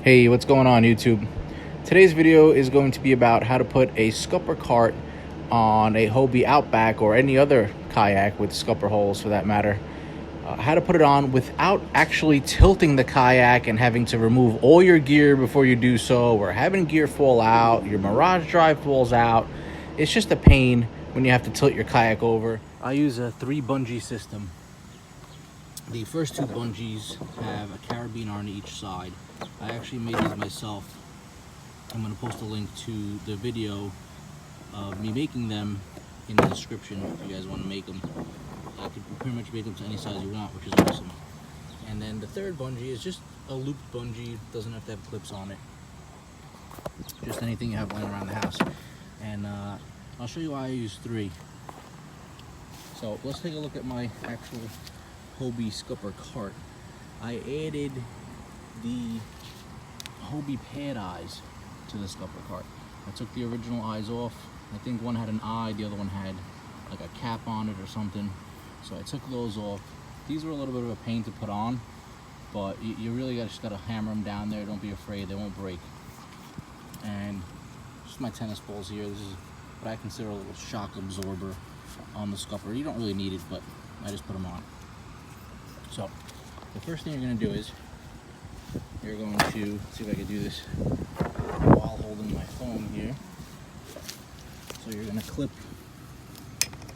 Hey, what's going on YouTube? Today's video is going to be about how to put a scupper cart on a Hobie Outback or any other kayak with scupper holes for that matter. How to put it on without actually tilting the kayak and having to remove all your gear before you do so, or having gear fall out, your Mirage drive falls out. It's just a pain when you have to tilt your kayak over. I use a 3-bungee system. The first 2 bungees have a carabiner on each side. I actually made these myself. I'm going to post a link to the video of me making them in the description if you guys want to make them. I could pretty much make them to any size you want, which is awesome. And then the 3rd bungee is just a looped bungee. Doesn't have to have clips on it. Just anything you have laying around the house. And I'll show you why I use 3. So let's take a look at my actual Hobie scupper cart. I added the Hobie pad eyes to the scupper cart. I took the original eyes off. I think one had an eye, the other one had like a cap on it or something. So I took those off. These were a little bit of a pain to put on, but you really just gotta hammer them down there. Don't be afraid, they won't break. And just my tennis balls here. This is what I consider a little shock absorber on the scupper. You don't really need it, but I just put them on. So the first thing you're going to do is you're going to see if I can do this while holding my phone here. So you're going to clip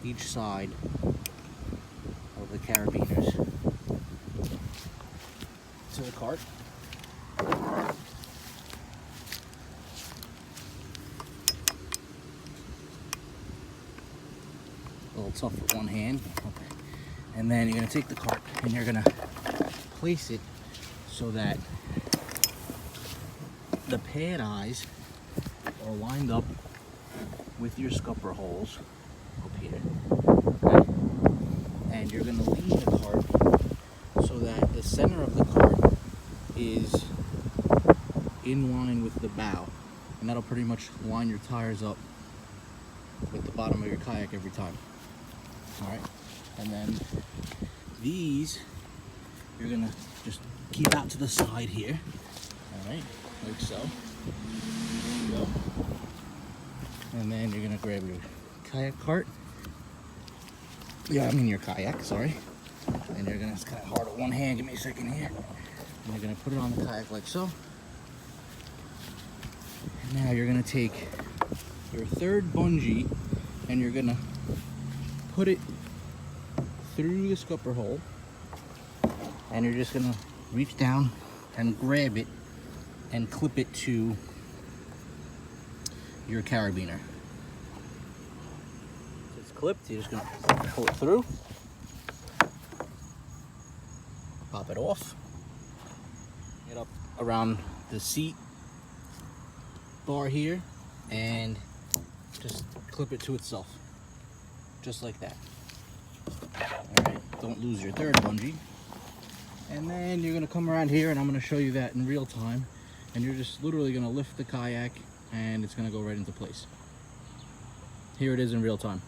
each side of the carabiners to the cart. A little tough with one hand. Okay. And then you're going to take the cart and you're going to place it so that the pad eyes are lined up with your scupper holes up here. Okay? And you're going to lean the cart so that the center of the cart is in line with the bow. And that'll pretty much line your tires up with the bottom of your kayak every time. Alright? And then these you're gonna just keep out to the side here. Alright, like so. There you go. And then you're gonna grab your kayak cart. Your kayak, sorry. And you're gonna, it's kind of hard with one hand, give me a second here. And you're gonna put it on the kayak like so. And now you're gonna take your 3rd bungee and you're gonna put it through the scupper hole, and you're just gonna reach down and grab it and clip it to your carabiner. So it's clipped, you're just gonna pull it through, pop it off, get up around the seat bar here, and just clip it to itself, just like that. Alright, don't lose your 3rd bungee. And then you're going to come around here and I'm going to show you that in real time. And you're just literally going to lift the kayak and it's going to go right into place. Here it is in real time.